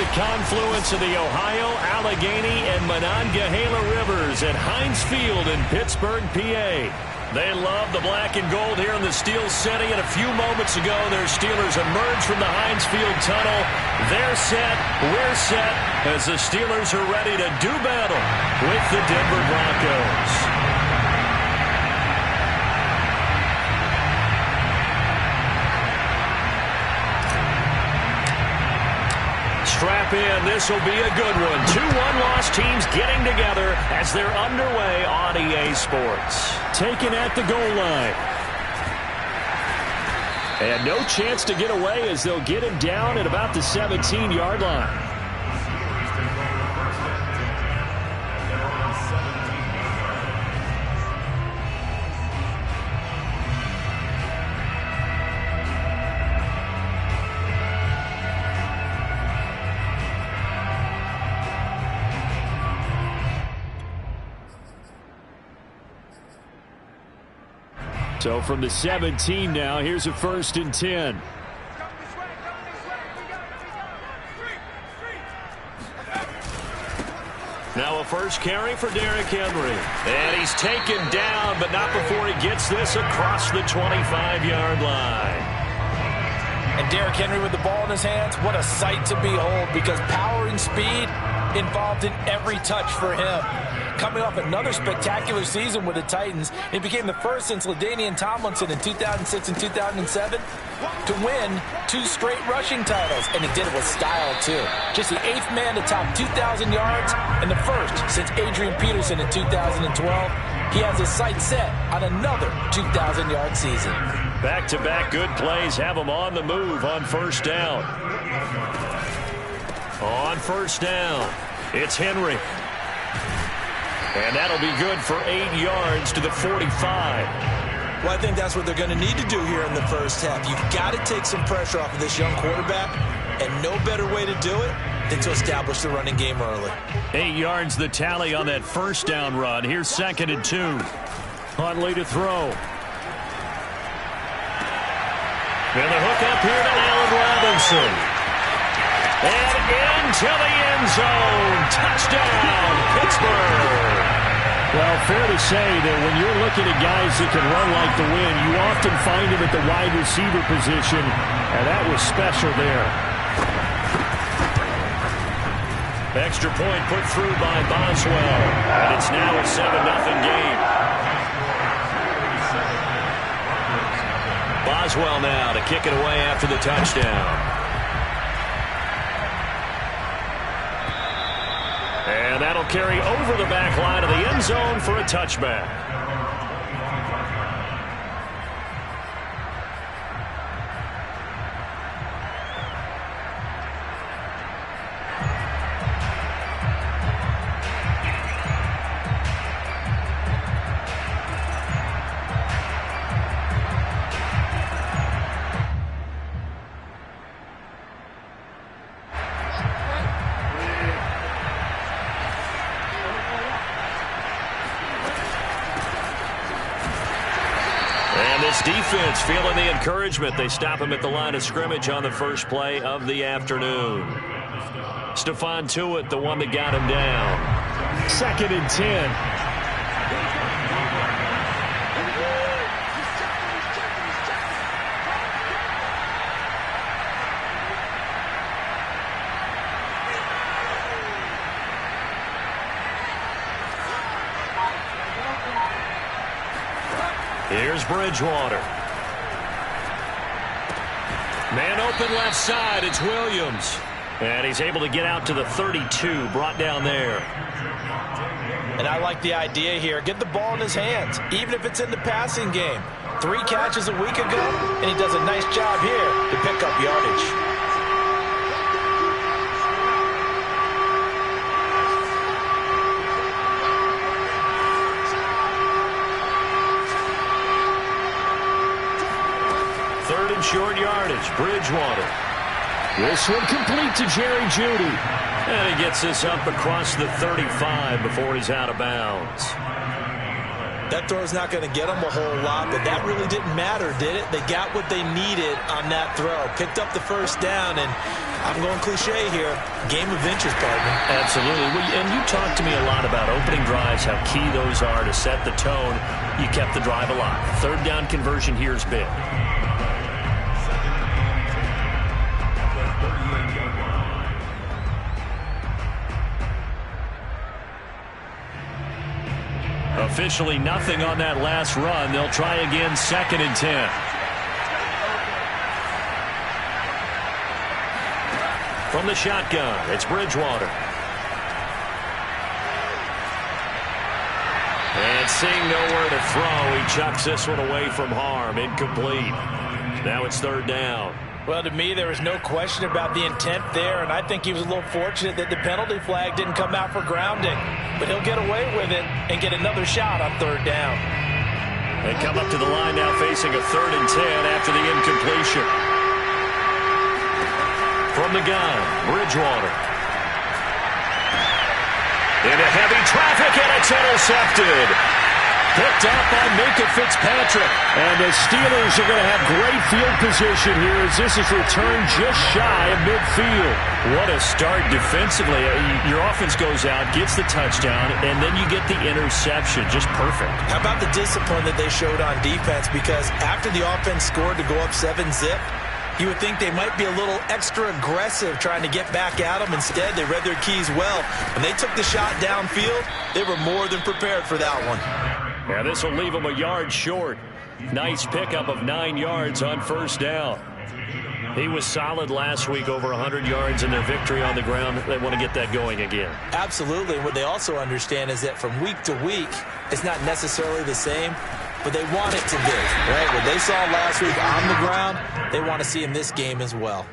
the confluence of the Ohio, Allegheny, and Monongahela Rivers at Heinz Field in Pittsburgh, PA. They love the black and gold here in the Steel City, and a few moments ago, their Steelers emerged from the Heinz Field tunnel. They're set, we're set, as the Steelers are ready to do battle with the Denver Broncos. Strap in. This will be a good one. 2 one-loss teams getting together as they're underway on EA Sports. Taken at the goal line. And no chance to get away as they'll get him down at about the 17-yard line. So from the 17 now, here's a 1st and 10. Now a first carry for Derrick Henry. And he's taken down, but not before he gets this across the 25-yard line. And Derrick Henry with the ball in his hands, what a sight to behold, because power and speed involved in every touch for him. Coming off another spectacular season with the Titans, he became the first since LaDainian Tomlinson in 2006 and 2007 to win 2 straight rushing titles, and he did it with style too. Just the 8th man to top 2,000 yards and the first since Adrian Peterson in 2012. He has his sights set on another 2,000-yard season. Back-to-back good plays have him on the move on 1st down. On 1st down, it's Henry. And that'll be good for 8 yards to the 45. Well, I think that's what they're going to need to do here in the first half. You've got to take some pressure off of this young quarterback, and no better way to do it than to establish the running game early. 8 yards the tally on that 1st down run. Here's 2nd and 2. Huntley to throw. And the hook up here to Allen Robinson. And into the end zone. Touchdown, Pittsburgh. Well, fair to say that when you're looking at guys that can run like the wind, you often find him at the wide receiver position, and that was special there. Extra point put through by Boswell, and it's now a 7-0 game. Boswell now to kick it away after the touchdown. And that'll carry over the back line of the end zone for a touchback. Defense feeling the encouragement. They stop him at the line of scrimmage on the first play of the afternoon. Stephon Tuitt, the one that got him down. 2nd and 10. Here's Bridgewater. Man open left side. It's Williams. And he's able to get out to the 32. Brought down there. And I like the idea here. Get the ball in his hands, even if it's in the passing game. 3 catches a week ago, and he does a nice job here to pick up yardage. Short yardage, Bridgewater. This one complete to Jerry Jeudy. And he gets this up across the 35 before he's out of bounds. That throw's not going to get them a whole lot, but that really didn't matter, did it? They got what they needed on that throw. Picked up the first down, and I'm going cliche here. Game of inches, partner. Absolutely. And you talked to me a lot about opening drives, how key those are to set the tone. You kept the drive alive. Third down conversion here is big. Officially nothing on that last run. They'll try again, 2nd and 10. From the shotgun, it's Bridgewater. And seeing nowhere to throw, he chucks this one away from harm. Incomplete. Now it's 3rd down. Well, to me, there was no question about the intent there, and I think he was a little fortunate that the penalty flag didn't come out for grounding. But he'll get away with it and get another shot on 3rd down. They come up to the line now facing a 3rd and 10 after the incompletion. From the gun, Bridgewater. Into heavy traffic, and it's intercepted. Picked up by Minka Fitzpatrick. And the Steelers are going to have great field position here as this is returned just shy of midfield. What a start defensively. Your offense goes out, gets the touchdown, and then you get the interception. Just perfect. How about the discipline that they showed on defense? Because after the offense scored to go up 7-zip, you would think they might be a little extra aggressive trying to get back at them. Instead, they read their keys well. When they took the shot downfield, they were more than prepared for that one. Yeah, this will leave them a yard short. Nice pickup of 9 yards on 1st down. He was solid last week, over 100 yards in their victory on the ground. They want to get that going again. Absolutely. What they also understand is that from week to week, it's not necessarily the same, but they want it to be, right? What they saw last week on the ground, they want to see in this game as well.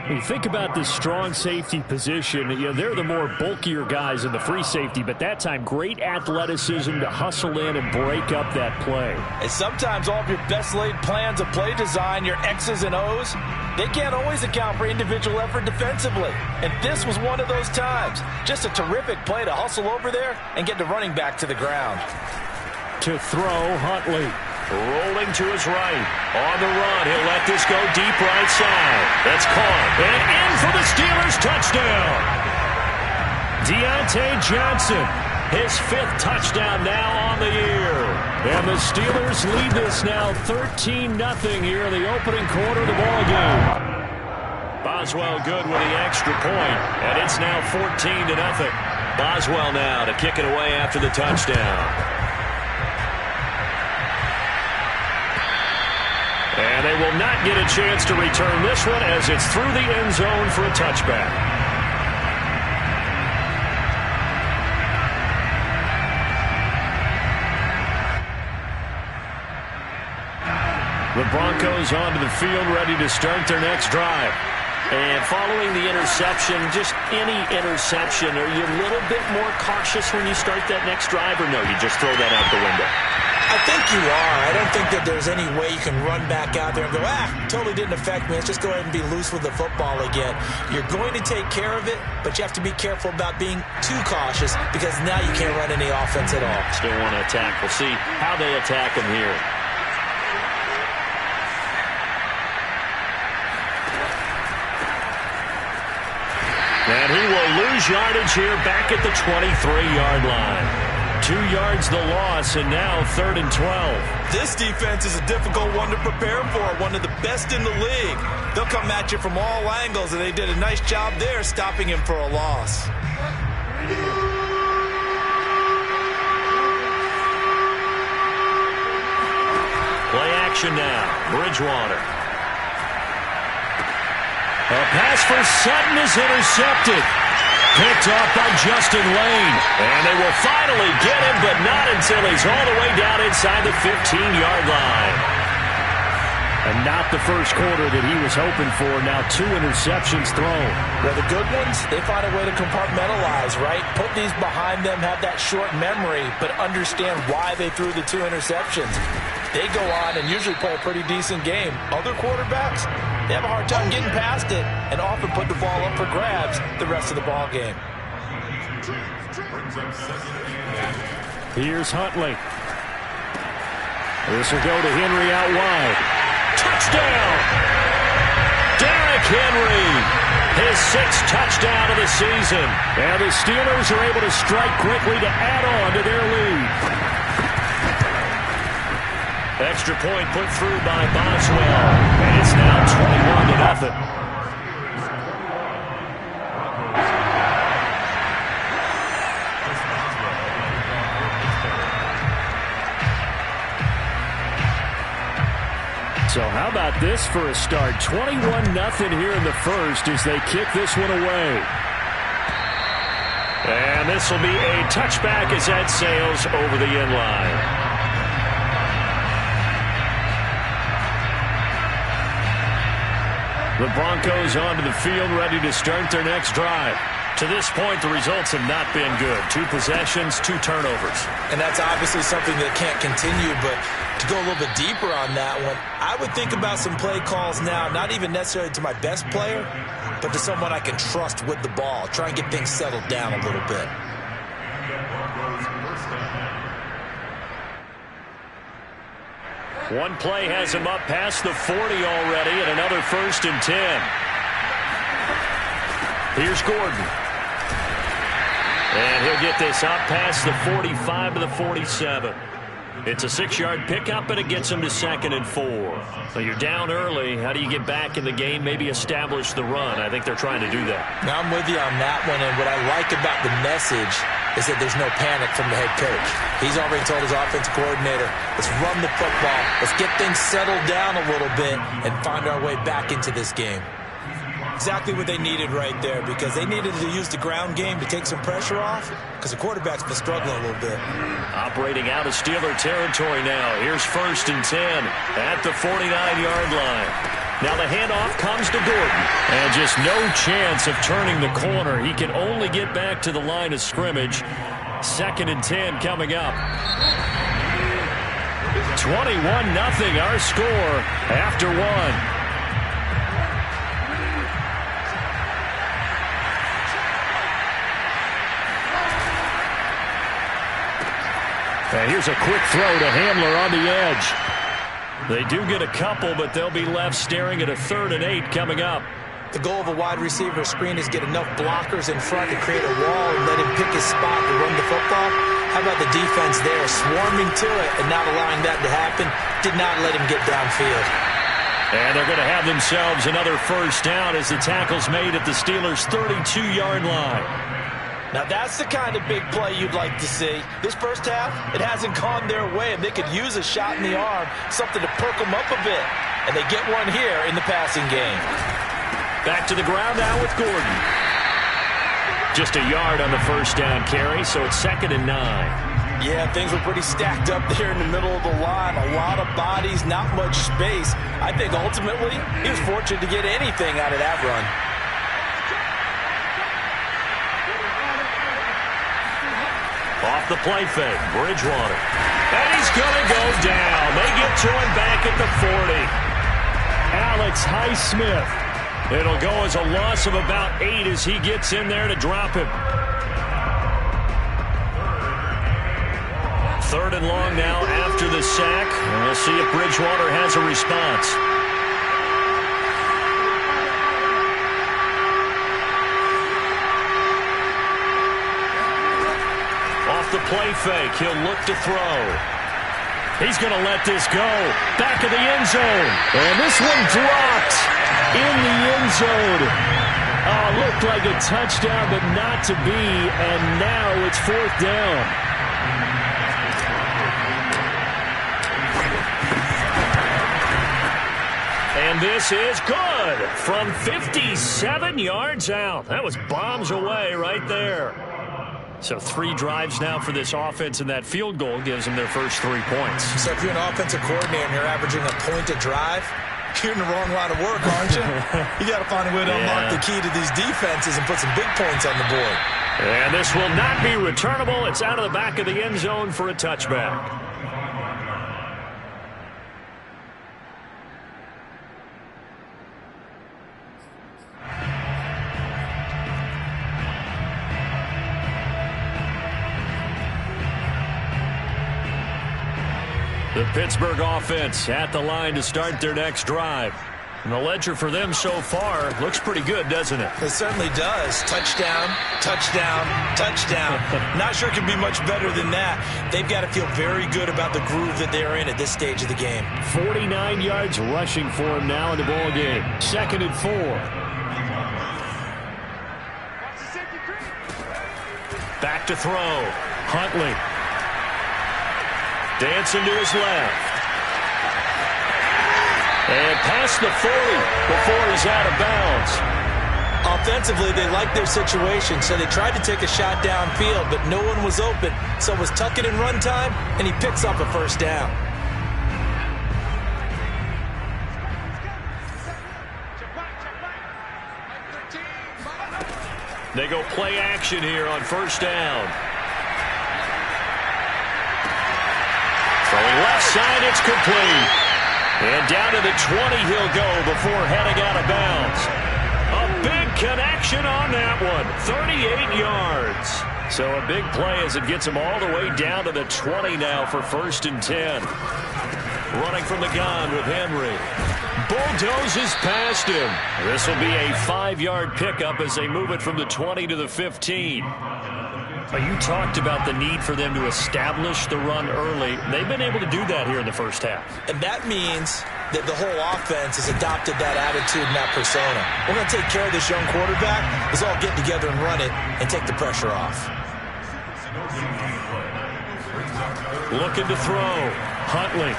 When you think about this strong safety position, they're the more bulkier guys in the free safety, but that time great athleticism to hustle in and break up that play. And sometimes all of your best laid plans of play design, your X's and O's, they can't always account for individual effort defensively. And this was one of those times. Just a terrific play to hustle over there and get the running back to the ground. To throw, Huntley. Rolling to his right. On the run. He'll let this go deep right side. That's caught. And in for the Steelers touchdown. Deontay Johnson. His 5th touchdown now on the year. And the Steelers lead this now 13-0 here in the opening quarter of the ballgame. Boswell good with the extra point. And it's now 14-0. Boswell now to kick it away after the touchdown. And they will not get a chance to return this one as it's through the end zone for a touchback. The Broncos onto the field ready to start their next drive. And following the interception, just any interception, are you a little bit more cautious when you start that next drive, or no, you just throw that out the window? I think you are. I don't think that there's any way you can run back out there and go, totally didn't affect me. Let's just go ahead and be loose with the football again. You're going to take care of it, but you have to be careful about being too cautious because now you can't run any offense at all. Still want to attack. We'll see how they attack him here. And he will lose yardage here back at the 23-yard line. 2 yards the loss, and now 3rd and 12. This defense is a difficult one to prepare for, one of the best in the league. They'll come at you from all angles, and they did a nice job there stopping him for a loss. Play action now. Bridgewater. A pass for Sutton is intercepted. Picked off by Justin Lane. And they will finally get him, but not until he's all the way down inside the 15-yard line. And not the first quarter that he was hoping for. Now 2 interceptions thrown. Well, the good ones, they find a way to compartmentalize, right? Put these behind them, have that short memory, but understand why they threw the 2 interceptions. They go on and usually play a pretty decent game. Other quarterbacks, they have a hard time getting past it and often put the ball up for grabs the rest of the ball game. Here's Huntley. This will go to Henry out wide. Touchdown! Derrick Henry, his 6th touchdown of the season. And the Steelers are able to strike quickly to add on to their lead. Extra point put through by Boswell. And it's now 21-0. So how about this for a start? 21-0 here in the first as they kick this one away. And this will be a touchback as that sails over the end line. The Broncos onto the field, ready to start their next drive. To this point, the results have not been good. 2 possessions, 2 turnovers. And that's obviously something that can't continue, but to go a little bit deeper on that one, I would think about some play calls now, not even necessarily to my best player, but to someone I can trust with the ball. Try and get things settled down a little bit. One play has him up past the 40 already, and another 1st and 10. Here's Gordon. And he'll get this up past the 45 to the 47. It's a 6-yard pickup, and it gets him to 2nd and 4. So you're down early. How do you get back in the game, maybe establish the run? I think they're trying to do that. Now I'm with you on that one, and what I like about the message is that there's no panic from the head coach. He's already told his offensive coordinator, let's run the football, let's get things settled down a little bit, and find our way back into this game. Exactly what they needed right there, because they needed to use the ground game to take some pressure off, because the quarterback's been struggling a little bit. Operating out of Steeler territory now. Here's 1st and 10 at the 49-yard line. Now the handoff comes to Gordon, and just no chance of turning the corner. He can only get back to the line of scrimmage. 2nd and 10 coming up. 21-0 our score after 1. And here's a quick throw to Handler on the edge. They do get a couple, but they'll be left staring at a 3rd and 8 coming up. The goal of a wide receiver screen is get enough blockers in front to create a wall and let him pick his spot to run the football. How about the defense there, swarming to it and not allowing that to happen? Did not let him get downfield. And they're going to have themselves another 1st down as the tackle's made at the Steelers' 32-yard line. Now that's the kind of big play you'd like to see. This first half, it hasn't gone their way, and they could use a shot in the arm, something to perk them up a bit. And they get one here in the passing game. Back to the ground now with Gordon. Just a yard on the 1st down carry, so it's 2nd and 9. Yeah, things were pretty stacked up there in the middle of the line. A lot of bodies, not much space. I think ultimately he was fortunate to get anything out of that run. Off the play fake, Bridgewater. And he's going to go down. They get to him back at the 40. Alex Highsmith. It'll go as a loss of about 8 as he gets in there to drop him. 3rd and long now after the sack. And we'll see if Bridgewater has a response. The play fake. He'll look to throw. He's going to let this go. Back of the end zone. And this one dropped in the end zone. Looked like a touchdown, but not to be. And now it's 4th down. And this is good from 57 yards out. That was bombs away right there. So 3 drives now for this offense, and that field goal gives them their first 3 points. So if you're an offensive coordinator and you're averaging a point a drive, you're in the wrong line of work, aren't you? You got to find a way to unlock the key to these defenses and put some big points on the board. And this will not be returnable. It's out of the back of the end zone for a touchback. The Pittsburgh offense at the line to start their next drive. And the ledger for them so far looks pretty good, doesn't it? It certainly does. Touchdown, touchdown, touchdown. Not sure it can be much better than that. They've got to feel very good about the groove that they're in at this stage of the game. 49 yards rushing for him now in the ball game. 2nd and 4. Back to throw. Huntley. Dancing to his left. And past the 40 before he's out of bounds. Offensively, they liked their situation, so they tried to take a shot downfield, but no one was open. So it was tuck it and run time, and he picks up a first down. They go play action here on first down. Throwing left side, it's complete. And down to the 20 he'll go before heading out of bounds. A big connection on that one. 38 yards. So a big play as it gets him all the way down to the 20 now for 1st and 10. Running from the gun with Henry. Bulldozes past him. This will be a 5-yard pickup as they move it from the 20 to the 15. You talked about the need for them to establish the run early. They've been able to do that here in the first half. And that means that the whole offense has adopted that attitude and that persona. We're going to take care of this young quarterback. Let's all get together and run it and take the pressure off. Looking to throw. Huntley.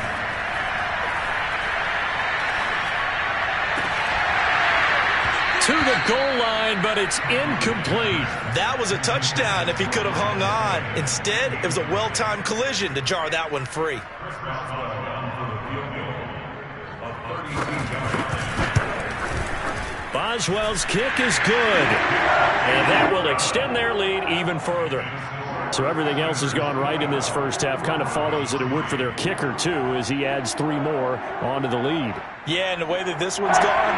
To the goal line, but it's incomplete. That was a touchdown if he could have hung on. Instead, it was a well-timed collision to jar that one free. Boswell's kick is good. And that will extend their lead even further. So everything else has gone right in this first half. Kind of follows that it would for their kicker, too, as he adds 3 more onto the lead. Yeah, and the way that this one's gone,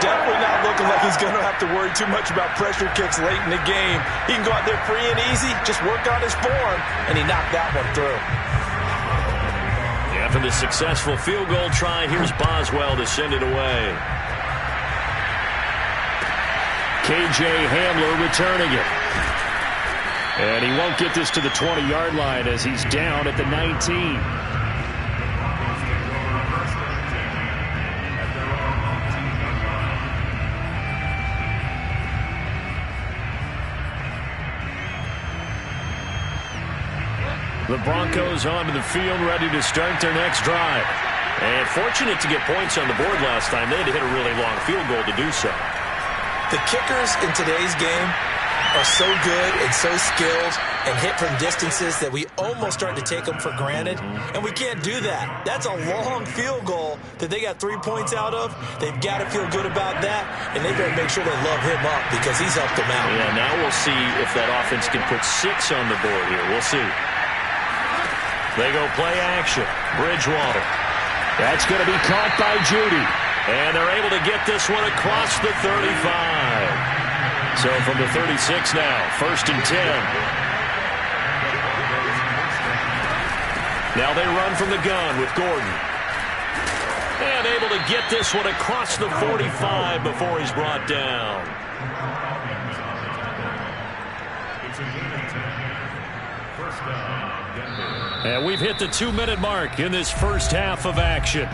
definitely not looking like he's going to have to worry too much about pressure kicks late in the game. He can go out there free and easy, just work on his form, and he knocked that one through. After the successful field goal try, here's Boswell to send it away. K.J. Hamler returning it. And he won't get this to the 20-yard line as he's down at the 19. The Broncos onto the field, ready to start their next drive. And fortunate to get points on the board last time. They had to hit a really long field goal to do so. The kickers in today's game are so good and so skilled and hit from distances that we almost start to take them for granted, and we can't do that. That's a long field goal that they got 3 points out of. They've got to feel good about that, and they better make sure they love him up because he's helped them out. Yeah, now we'll see if that offense can put 6 on the board here. We'll see. They go play action. Bridgewater. That's going to be caught by Judy, and they're able to get this one across the 35. So from the 36 now, 1st and 10. Now they run from the gun with Gordon. And able to get this one across the 45 before he's brought down. And we've hit the 2-minute mark in this first half of action.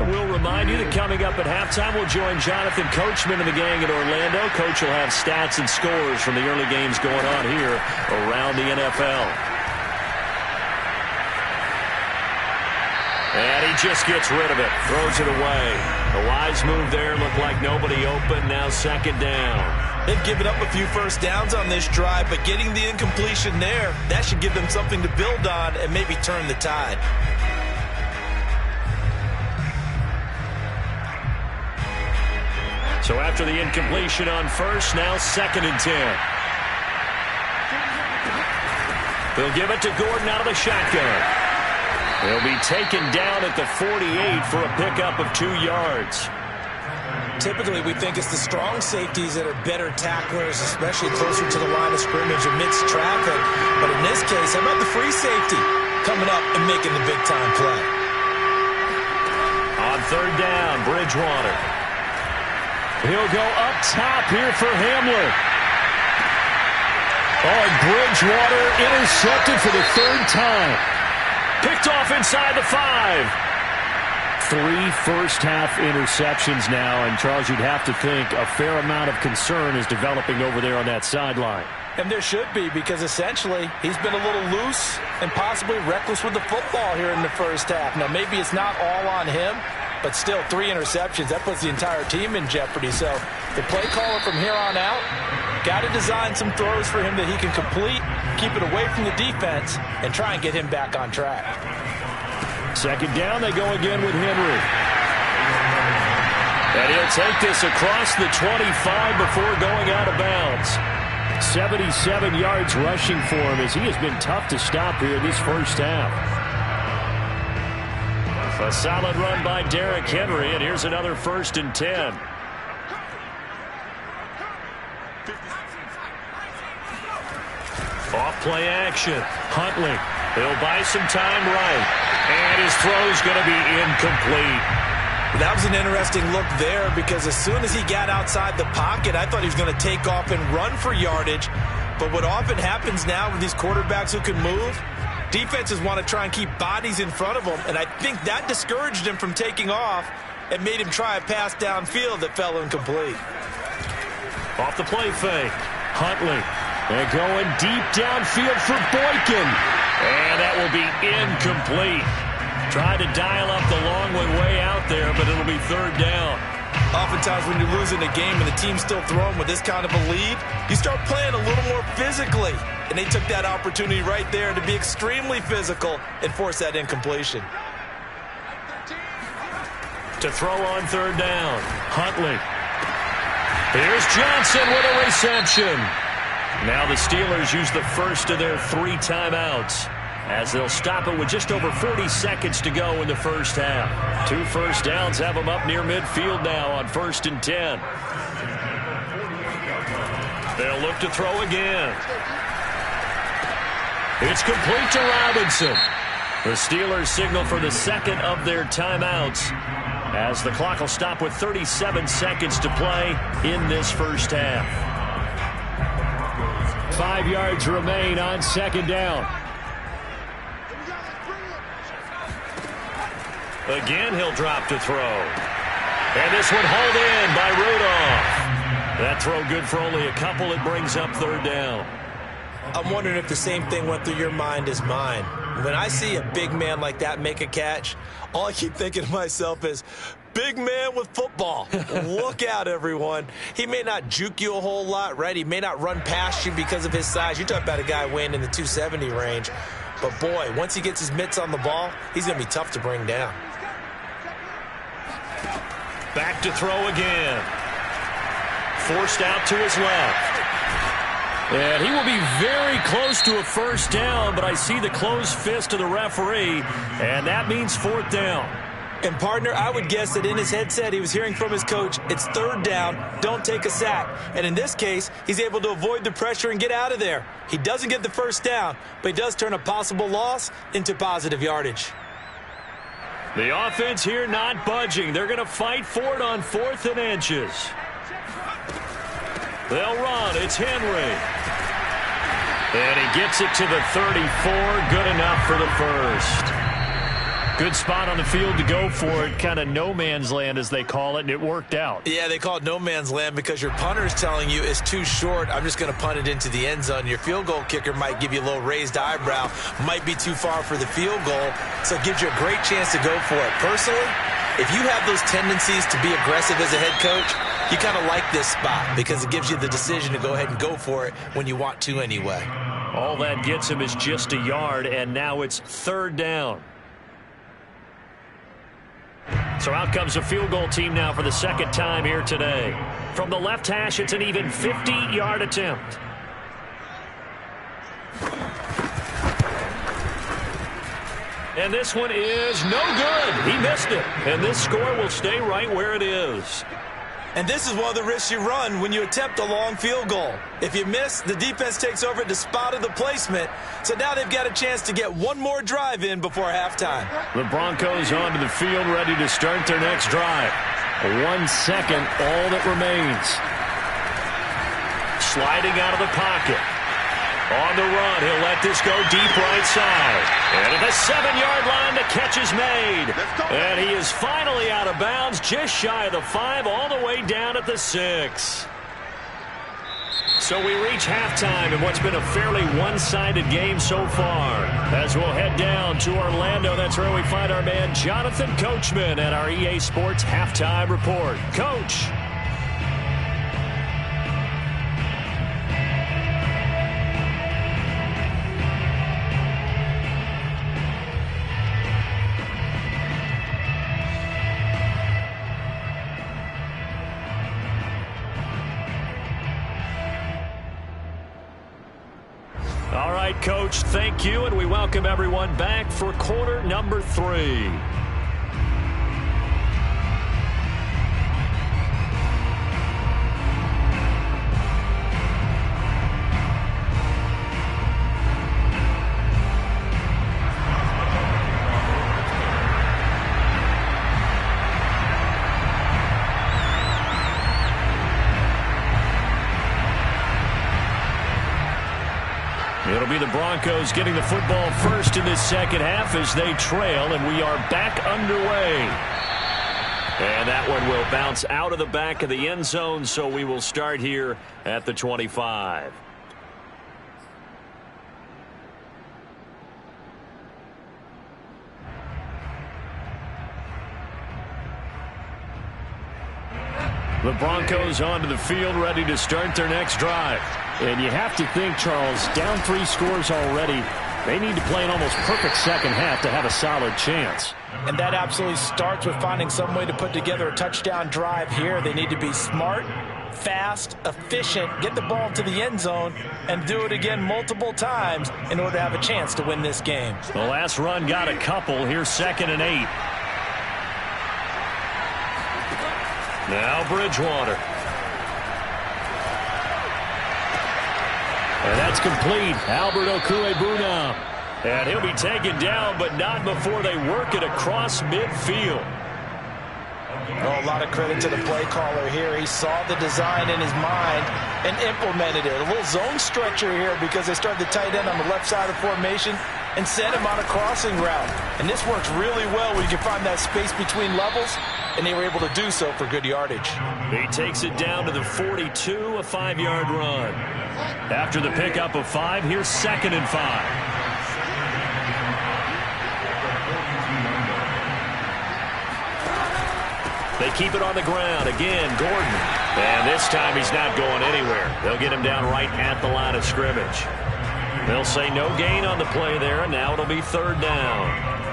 We'll remind you that coming up at halftime, we'll join Jonathan Coachman and the gang in Orlando. Coach will have stats and scores from the early games going on here around the NFL. And he just gets rid of it, throws it away. A wise move there, looked like nobody open, now 2nd down. They've given up a few first downs on this drive, but getting the incompletion there, that should give them something to build on and maybe turn the tide. So after the incompletion on first, now 2nd and 10. They'll give it to Gordon out of the shotgun. He'll be taken down at the 48 for a pickup of 2 yards. typically we think it's the strong safeties that are better tacklers, especially closer to the line of scrimmage amidst traffic. But in this case, how about the free safety coming up and making the big-time play? On third down, Bridgewater. He'll go up top here for Hamler. Oh, and Bridgewater intercepted for the third time. Picked off inside the 5. 3 first-half interceptions now, and Charles, you'd have to think a fair amount of concern is developing over there on that sideline. And there should be, because essentially he's been a little loose and possibly reckless with the football here in the first half. Now, maybe it's not all on him, but still 3 interceptions. That puts the entire team in jeopardy. So the play caller from here on out got to design some throws for him that he can complete, keep it away from the defense, and try and get him back on track. Second down, they go again with Henry. And he'll take this across the 25 before going out of bounds. 77 yards rushing for him as he has been tough to stop here this first half. A solid run by Derrick Henry, and here's another 1st and 10. Off play action. Huntley. He'll buy some time right. And his throw's going to be incomplete. That was an interesting look there because as soon as he got outside the pocket, I thought he was going to take off and run for yardage. But what often happens now with these quarterbacks who can move, defenses want to try and keep bodies in front of them, and I think that discouraged him from taking off and made him try a pass downfield that fell incomplete. Off the play fake. Huntley. They're going deep downfield for Boykin. And that will be incomplete. Tried to dial up the long one way out there, but it'll be third down. Oftentimes when you're losing a game and the team's still throwing with this kind of a lead, you start playing a little more physically. And they took that opportunity right there to be extremely physical and force that incompletion. To throw on third down, Huntley. Here's Johnson with a reception. Now the Steelers use the first of their 3 timeouts as they'll stop it with just over 40 seconds to go in the first half. 2 first downs have them up near midfield now on 1st and 10. They'll look to throw again. It's complete to Robinson. The Steelers signal for the second of their timeouts as the clock will stop with 37 seconds to play in this first half. 5 yards remain on second down. Again, he'll drop to throw. And this one hauled in by Rudolph. That throw good for only a couple. It brings up third down. I'm wondering if the same thing went through your mind as mine. When I see a big man like that make a catch, all I keep thinking to myself is, big man with football. Look out, everyone. He may not juke you a whole lot, right? He may not run past you because of his size. You're talking about a guy weighing in the 270 range. But, boy, once he gets his mitts on the ball, he's going to be tough to bring down. Back to throw again. Forced out to his left. And he will be very close to a first down, but I see the closed fist of the referee, and that means 4th down. And, partner, I would guess that in his headset he was hearing from his coach, it's third down, don't take a sack. And in this case, he's able to avoid the pressure and get out of there. He doesn't get the first down, but he does turn a possible loss into positive yardage. The offense here not budging. They're going to fight for it on 4th and inches. They'll run. It's Henry. And he gets it to the 34. Good enough for the first. Good spot on the field to go for it. Kind of no man's land, as they call it, and it worked out. Yeah, they call it no man's land because your punter is telling you it's too short. I'm just going to punt it into the end zone. Your field goal kicker might give you a little raised eyebrow. Might be too far for the field goal, so it gives you a great chance to go for it. Personally, if you have those tendencies to be aggressive as a head coach, you kind of like this spot because it gives you the decision to go ahead and go for it when you want to anyway. All that gets him is just a yard, and now it's third down. So out comes a field goal team now for the second time here today. From the left hash, it's an even 50-yard attempt. And this one is no good. He missed it. And this score will stay right where it is. And this is one of the risks you run when you attempt a long field goal. If you miss, the defense takes over at the spot of the placement. So now they've got a chance to get one more drive in before halftime. The Broncos onto the field, ready to start their next drive. 1 second, all that remains. Sliding out of the pocket. On the run, he'll let this go deep right side. And at the 7-yard line, the catch is made. And he is finally out of bounds, just shy of the 5, all the way down at the 6. So we reach halftime in what's been a fairly one-sided game so far. As we'll head down to Orlando, that's where we find our man Jonathan Coachman at our EA Sports Halftime Report. Coach. All right, Coach, thank you, and we welcome everyone back for quarter number 3. It'll be the Broncos getting the football first in this second half as they trail, and we are back underway. And that one will bounce out of the back of the end zone, so we will start here at the 25. The Broncos onto the field, ready to start their next drive. And you have to think, Charles, down 3 scores already. They need to play an almost perfect second half to have a solid chance. And that absolutely starts with finding some way to put together a touchdown drive here. They need to be smart, fast, efficient, get the ball to the end zone, and do it again multiple times in order to have a chance to win this game. The last run got a couple. Here's 2nd and 8. Now Bridgewater. And that's complete. Albert Okwuegbunam. And he'll be taken down, but not before they work it across midfield. Oh, a lot of credit to the play caller here. He saw the design in his mind and implemented it. A little zone stretcher here because they started the tight end on the left side of the formation and sent him on a crossing route. And this works really well when you can find that space between levels, and they were able to do so for good yardage. He takes it down to the 42, a 5-yard run. After the pickup of 5, here's 2nd and 5. They keep it on the ground. Again, Gordon. And this time he's not going anywhere. They'll get him down right at the line of scrimmage. They'll say no gain on the play there, and now it'll be 3rd down.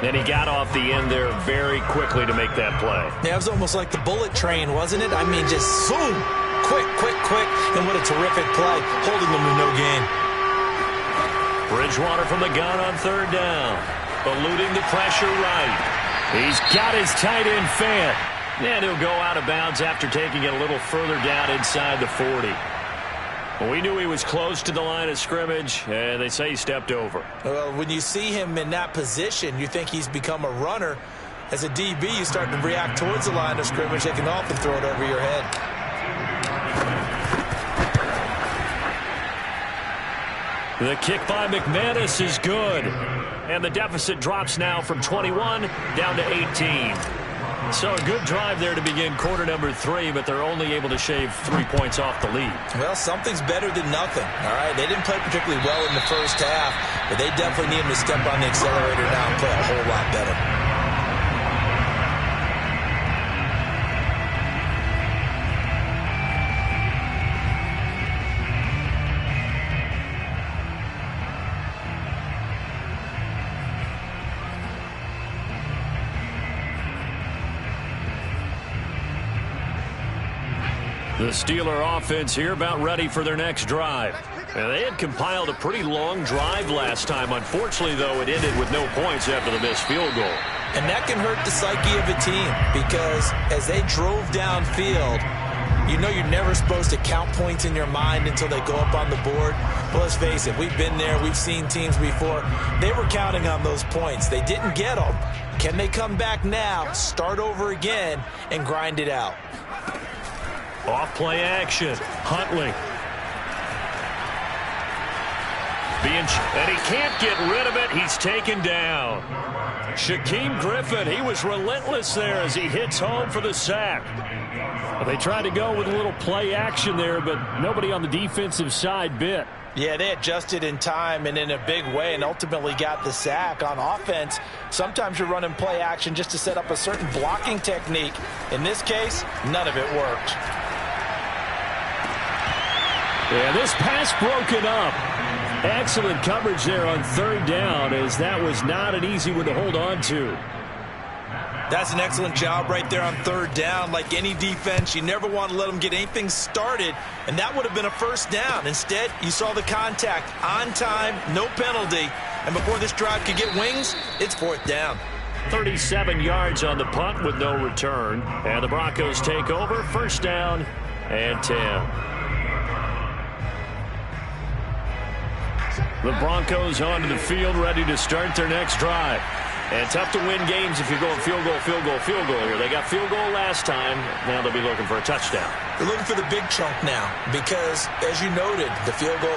And he got off the end there very quickly to make that play. Yeah, it was almost like the bullet train, wasn't it? I mean, just zoom. Quick, quick, quick. And what a terrific play, holding them to no gain. Bridgewater from the gun on 3rd down. Eluding the pressure right. He's got his tight end Fant. And he'll go out of bounds after taking it a little further down inside the 40. Well, we knew he was close to the line of scrimmage, and they say he stepped over. Well, when you see him in that position, you think he's become a runner. As a DB, you start to react towards the line of scrimmage. They can often throw it over your head. The kick by McManus is good. And the deficit drops now from 21 down to 18. So a good drive there to begin quarter number 3, but they're only able to shave 3 points off the lead. Well, something's better than nothing, all right? They didn't play particularly well in the first half, but they definitely need him to step on the accelerator now and play a whole lot better. The Steeler offense here about ready for their next drive. And they had compiled a pretty long drive last time. Unfortunately, though, it ended with no points after the missed field goal. And that can hurt the psyche of a team because as they drove downfield, You know you're never supposed to count points in your mind until they go up on the board. But let's face it, we've been there. We've seen teams before. They were counting on those points. They didn't get them. Can they come back now, start over again, and grind it out? Off play action. Huntley. And he can't get rid of it. He's taken down. Shaquem Griffin, he was relentless there as he hits home for the sack. Well, they tried to go with a little play action there, but nobody on the defensive side bit. Yeah, they adjusted in time and in a big way and ultimately got the sack. On offense, sometimes you're running play action just to set up a certain blocking technique. In this case, none of it worked. Yeah, this pass broken up. Excellent coverage there on third down, as that was not an easy one to hold on to. That's an excellent job right there on third down. Like any defense, you never want to let them get anything started, and that would have been a first down. Instead, you saw the contact on time, no penalty, and before this drive could get wings, it's fourth down. 37 yards on the punt with no return, and the Broncos take over, first down and 10. The Broncos onto the field, ready to start their next drive. And tough to win games if you're going field goal, field goal, field goal here. They got field goal last time. Now they'll be looking for a touchdown. They're looking for the big chunk now because, as you noted, the field goal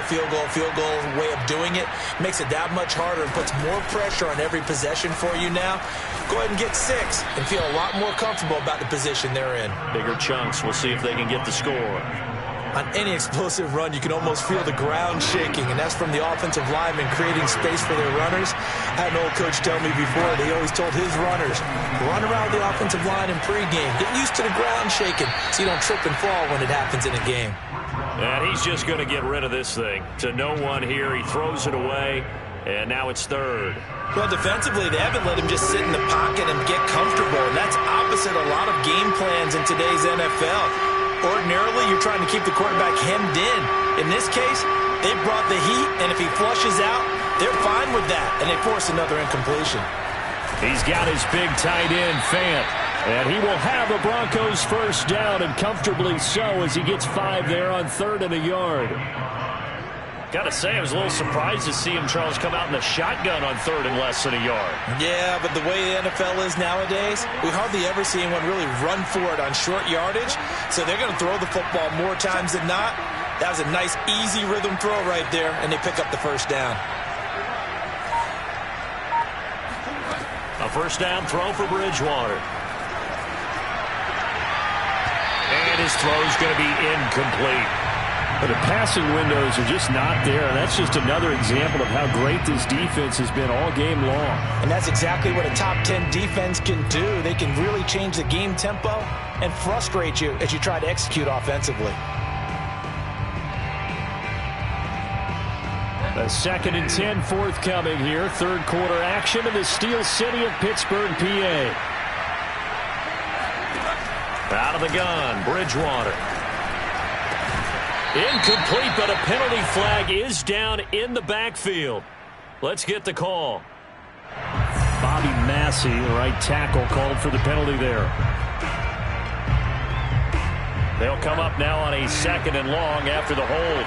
way of doing it makes it that much harder and puts more pressure on every possession for you now. Go ahead and get 6 and feel a lot more comfortable about the position they're in. Bigger chunks. We'll see if they can get the score. On any explosive run, you can almost feel the ground shaking, and that's from the offensive linemen creating space for their runners. I had an old coach tell me before, they always told his runners, run around the offensive line in pregame. Get used to the ground shaking so you don't trip and fall when it happens in a game. And he's just going to get rid of this thing. To no one here, he throws it away, and now it's third. Well, defensively, they haven't let him just sit in the pocket and get comfortable, and that's opposite a lot of game plans in today's NFL. Ordinarily, you're trying to keep the quarterback hemmed in. In this case, they brought the heat, and if he flushes out, they're fine with that, and they force another incompletion. He's got his big tight end, Fant, and he will have the Broncos first down, and comfortably so as he gets 5 there on 3rd and a yard. Got to say, I was a little surprised to see him, Charles, come out in the shotgun on 3rd and less than a yard. Yeah, but the way the NFL is nowadays, we hardly ever see anyone really run for it on short yardage, so they're going to throw the football more times than not. That was a nice, easy rhythm throw right there, and they pick up the first down. A first down throw for Bridgewater. And his throw's going to be incomplete. But the passing windows are just not there. And that's just another example of how great this defense has been all game long. And that's exactly what a top 10 defense can do. They can really change the game tempo and frustrate you as you try to execute offensively. A 2nd and 10 forthcoming here. Third quarter action in the Steel City of Pittsburgh, PA. Out of the gun, Bridgewater. Incomplete, but a penalty flag is down in the backfield. Let's get the call. Bobby Massey, right tackle, called for the penalty there. They'll come up now on a 2nd and long after the hold.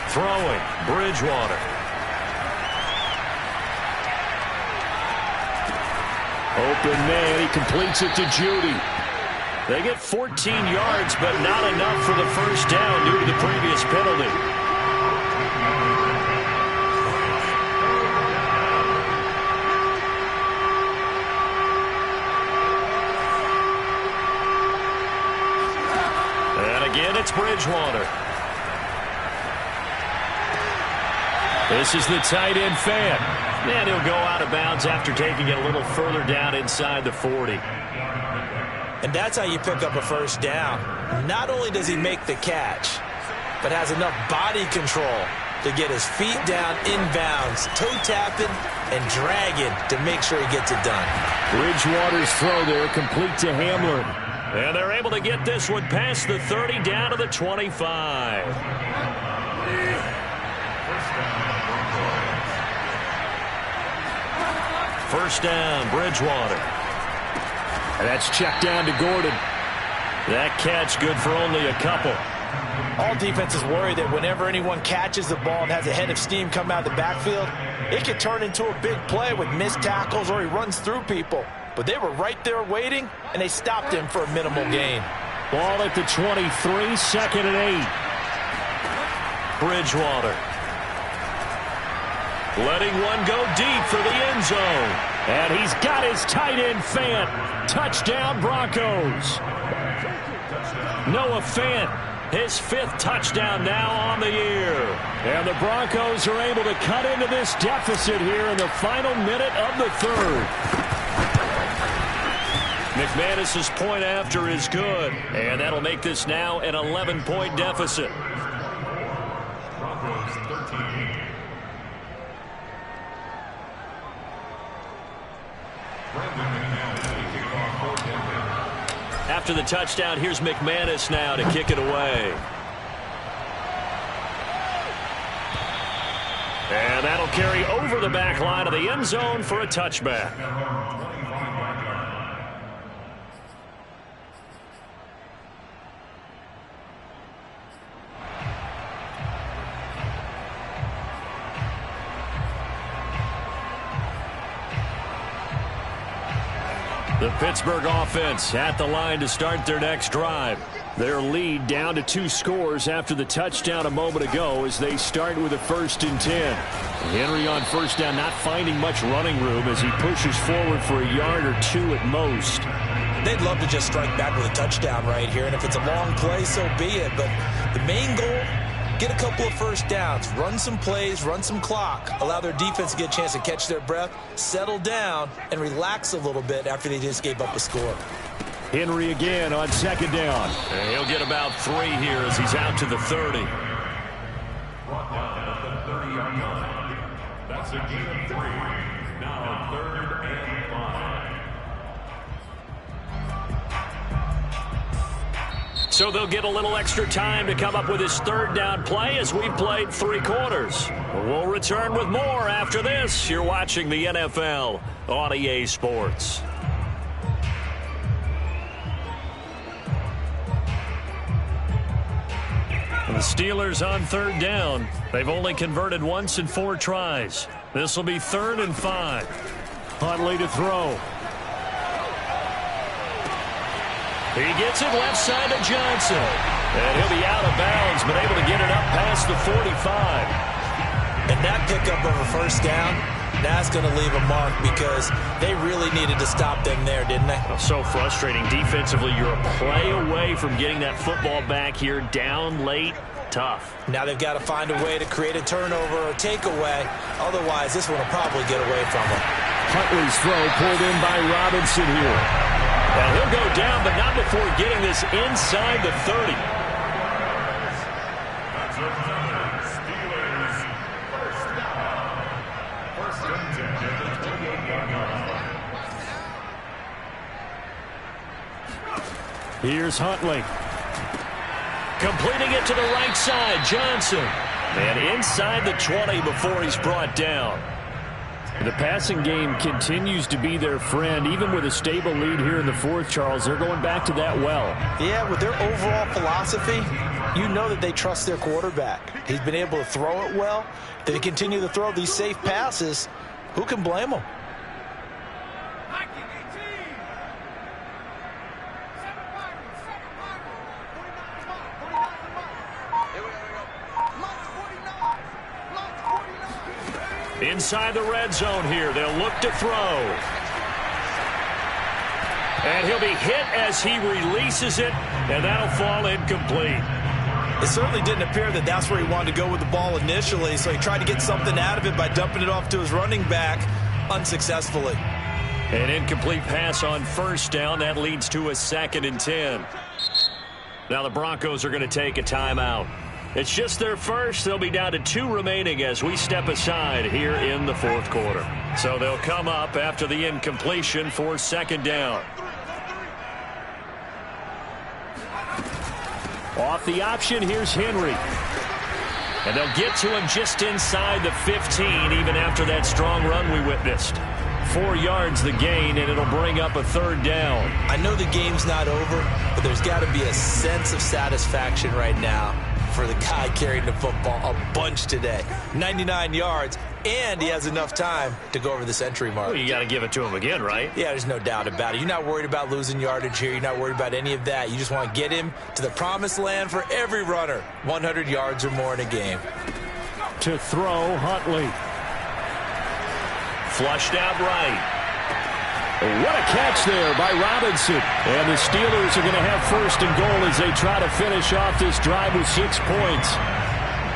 Throwing, Bridgewater. Open man, he completes it to Judy. They get 14 yards, but not enough for the first down due to the previous penalty. And again, it's Bridgewater. This is the tight end, Fant. And he'll go out of bounds after taking it a little further down inside the 40. And that's how you pick up a first down. Not only does he make the catch, but has enough body control to get his feet down inbounds, toe tapping and dragging to make sure he gets it done. Bridgewater's throw there complete to Hamlin. And they're able to get this one past the 30 down to the 25. First down, Bridgewater. And that's checked down to Gordon. That catch good for only a couple. All defenses worry that whenever anyone catches the ball and has a head of steam come out of the backfield, it can turn into a big play with missed tackles or he runs through people. But they were right there waiting, and they stopped him for a minimal gain. Ball at the 23, 2nd and 8. Bridgewater. Letting one go deep for the end zone. And he's got his tight end Fant. Touchdown Broncos. Noah Fant, his 5th touchdown now on the year. And the Broncos are able to cut into this deficit here in the final minute of the 3rd. McManus's point after is good. And that'll make this now an 11-point deficit. After the touchdown, here's McManus now to kick it away. And that'll carry over the back line of the end zone for a touchback. The Pittsburgh offense at the line to start their next drive. Their lead down to 2 scores after the touchdown a moment ago as they start with a 1st and 10. Henry on 1st down, not finding much running room as he pushes forward for a yard or 2 at most. They'd love to just strike back with a touchdown right here, and if it's a long play, so be it. But the main goal, get a couple of 1st downs, run some plays, run some clock, allow their defense to get a chance to catch their breath, settle down, and relax a little bit after they just gave up a score. Henry again on 2nd down. And he'll get about 3 here as he's out to the 30. Brought down at the 30-yard line. That's a gain of 3. Now 3rd and 5. So they'll get a little extra time to come up with his 3rd down play as we've played 3 quarters. We'll return with more after this. You're watching the NFL on EA Sports. The Steelers on 3rd down. They've only converted once in 4 tries. This will be 3rd and 5. Huntley to throw. He gets it left side to Johnson. And he'll be out of bounds, but able to get it up past the 45. And that pickup of a 1st down, that's going to leave a mark because they really needed to stop them there, didn't they? So frustrating. Defensively, you're a play away from getting that football back here down late. Tough. Now they've got to find a way to create a turnover or takeaway. Otherwise, this one will probably get away from them. Huntley's throw pulled in by Robinson here. And he'll go down, but not before getting this inside the 30. That's another Steelers 1st down. 1st and 10 at the 28-yard line. Here's Huntley. Completing it to the right side, Johnson. And inside the 20 before he's brought down. The passing game continues to be their friend. Even with a stable lead here in the 4th, Charles, they're going back to that well. Yeah, with their overall philosophy, you know that they trust their quarterback. He's been able to throw it well. They continue to throw these safe passes. Who can blame them? Inside the red zone here. They'll look to throw. And he'll be hit as he releases it, and that'll fall incomplete. It certainly didn't appear that that's where he wanted to go with the ball initially, so he tried to get something out of it by dumping it off to his running back unsuccessfully. An incomplete pass on 1st down. That leads to a 2nd and 10. Now the Broncos are going to take a timeout. It's just their first. They'll be down to 2 remaining as we step aside here in the 4th quarter. So they'll come up after the incompletion for 2nd down. Off the option, here's Henry. And they'll get to him just inside the 15, even after that strong run we witnessed. 4 yards the gain, and it'll bring up a 3rd down. I know the game's not over, but there's got to be a sense of satisfaction right now for the guy carrying the football a bunch today. 99 yards, and he has enough time to go over the century mark. Well, you got to give it to him again, right? Yeah, there's no doubt about it. You're not worried about losing yardage here. You're not worried about any of that. You just want to get him to the promised land for every runner. 100 yards or more in a game. To throw, Huntley. Flushed out right. What a catch there by Robinson. And the Steelers are going to have 1st and goal as they try to finish off this drive with 6 points.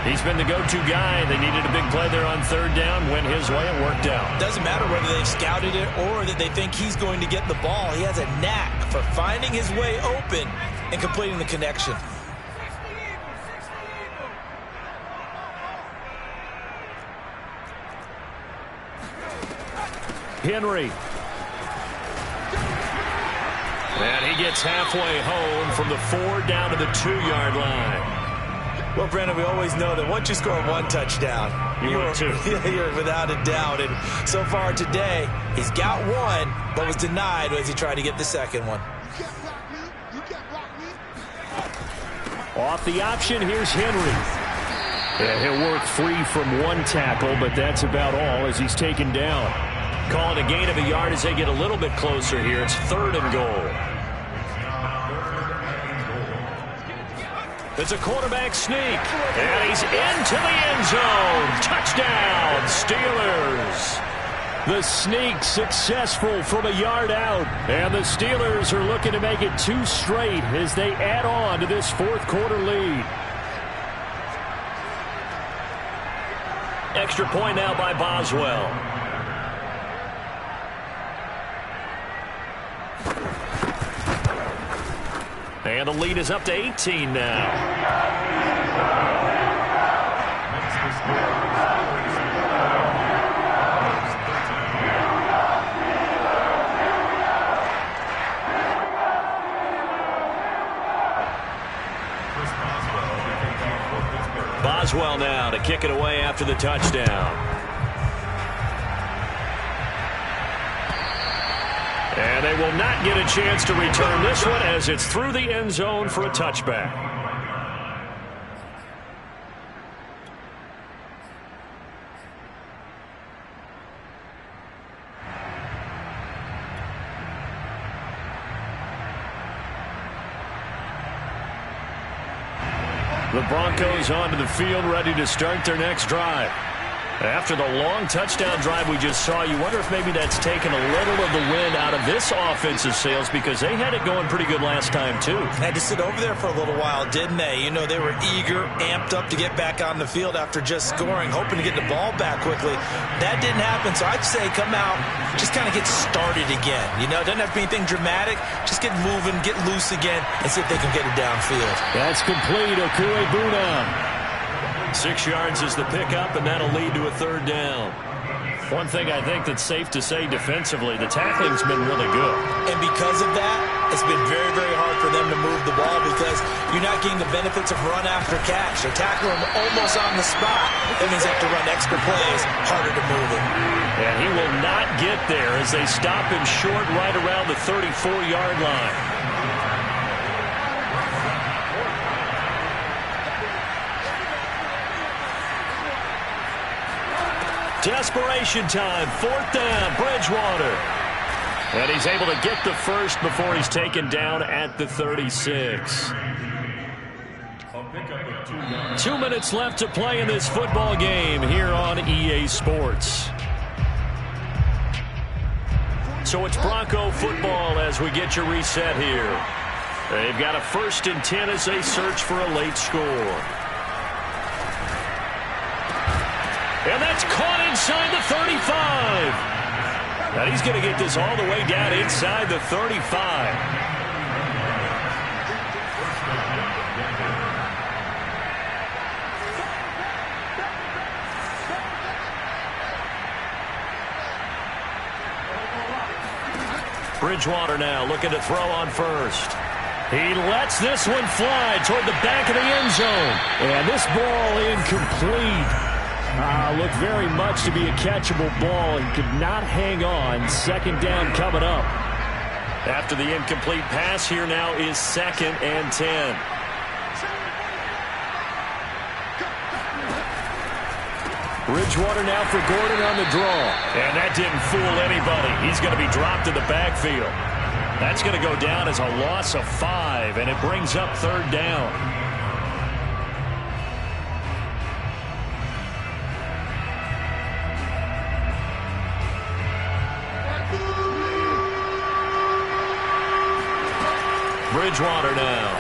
He's been the go-to guy. They needed a big play there on 3rd down. Went his way. It worked out. Doesn't matter whether they've scouted it or that they think he's going to get the ball. He has a knack for finding his way open and completing the connection. Henry. And he gets halfway home from the 4 down to the 2-yard line. Well, Brandon, we always know that once you score 1 touchdown, you're without a doubt. And so far today, he's got 1, but was denied as he tried to get the 2nd one. Off the option, here's Henry. Yeah, he'll work free from 1 tackle, but that's about all as he's taken down. Call it a gain of a yard as they get a little bit closer here. It's 3rd and goal. It's a quarterback sneak, and he's into the end zone. Touchdown, Steelers. The sneak successful from a yard out, and the Steelers are looking to make it 2 straight as they add on to this 4th quarter lead. Extra point now by Boswell. And the lead is up to 18 now. Boswell now to kick it away after the touchdown. And they will not get a chance to return this one as it's through the end zone for a touchback. The Broncos onto the field ready to start their next drive. After the long touchdown drive we just saw, you wonder if maybe that's taken a little of the wind out of this offensive sails because they had it going pretty good last time, too. Had to sit over there for a little while, didn't they? You know, they were eager, amped up to get back on the field after just scoring, hoping to get the ball back quickly. That didn't happen, so I'd say come out, just kind of get started again. You know, it doesn't have to be anything dramatic. Just get moving, get loose again, and see if they can get it downfield. That's complete. Okuebuna. 6 yards is the pickup, and that'll lead to a 3rd down. One thing I think that's safe to say defensively, the tackling's been really good. And because of that, it's been very, very hard for them to move the ball because you're not getting the benefits of run after catch. They tackle him almost on the spot. That means they have to run extra plays, harder to move him. And he will not get there as they stop him short right around the 34-yard line. Desperation time, 4th down, Bridgewater. And he's able to get the first before he's taken down at the 36. 2 minutes left to play in this football game here on EA Sports. So it's Bronco football as we get your reset here. They've got a 1st and 10 as they search for a late score. And that's caught inside the 35. And he's going to get this all the way down inside the 35. Bridgewater now looking to throw on 1st. He lets this one fly toward the back of the end zone. And this ball incomplete. Looked very much to be a catchable ball. He could not hang on. Second down coming up. After the incomplete pass, here now is 2nd and 10. Bridgewater now for Gordon on the draw. And that didn't fool anybody. He's going to be dropped in the backfield. That's going to go down as a loss of 5, and it brings up 3rd down. Bridgewater now.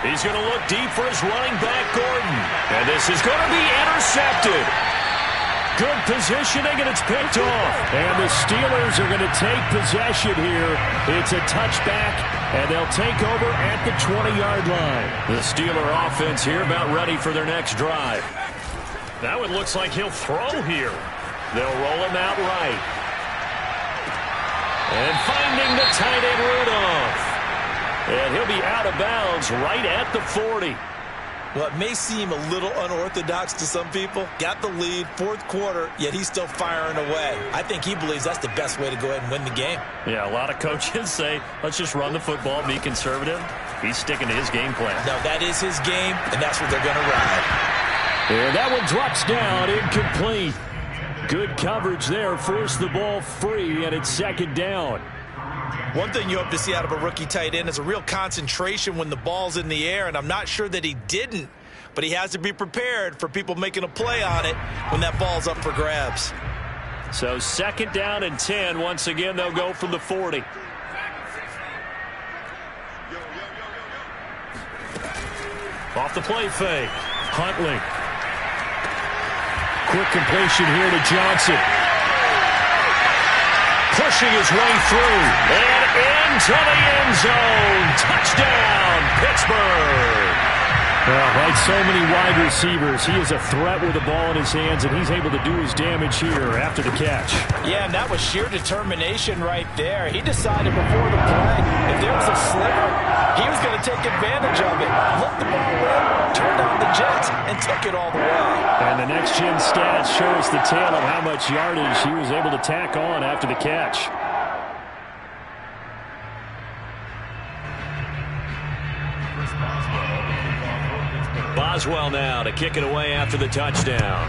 He's going to look deep for his running back, Gordon. And this is going to be intercepted. Good positioning, and it's picked off. And the Steelers are going to take possession here. It's a touchback, and they'll take over at the 20-yard line. The Steeler offense here about ready for their next drive. Now it looks like he'll throw here. They'll roll him out right. And finding the tight end Rudolph. And he'll be out of bounds right at the 40. Well, it may seem a little unorthodox to some people. Got the lead, 4th quarter, yet he's still firing away. I think he believes that's the best way to go ahead and win the game. Yeah, a lot of coaches say, let's just run the football, be conservative. He's sticking to his game plan. No, that is his game, and that's what they're going to ride. And that one drops down, incomplete. Good coverage there, forced the ball free, and it's 2nd down. One thing you hope to see out of a rookie tight end is a real concentration when the ball's in the air, and I'm not sure that he didn't, but he has to be prepared for people making a play on it when that ball's up for grabs. So 2nd down and 10. Once again, they'll go from the 40. Off the play fake. Huntley. Quick completion here to Johnson. Pushing his way through. And into the end zone. Touchdown, Pittsburgh. Like so many wide receivers, he is a threat with the ball in his hands, and he's able to do his damage here after the catch. Yeah, and that was sheer determination right there. He decided before the play, if there was a sliver, he was going to take advantage of it. Looked the ball in, turned on the Jets, and took it all the way. And the next-gen stats show us the tale of how much yardage he was able to tack on after the catch. Boswell now to kick it away after the touchdown.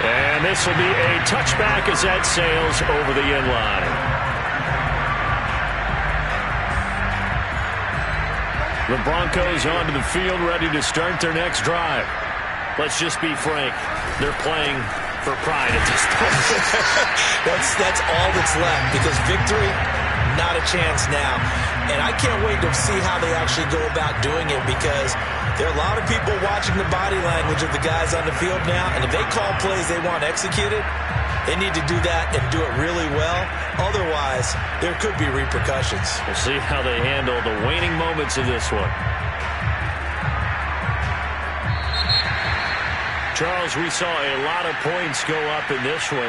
And this will be a touchback as that sails over the end line. The Broncos onto the field, ready to start their next drive. Let's just be frank. They're playing for pride at this point. That's all that's left, because victory, not a chance now. And I can't wait to see how they actually go about doing it, because there are a lot of people watching the body language of the guys on the field now, and if they call plays they want executed, they need to do that and do it really well. Otherwise, there could be repercussions. We'll see how they handle the waning moments of this one. Charles, we saw a lot of points go up in this one.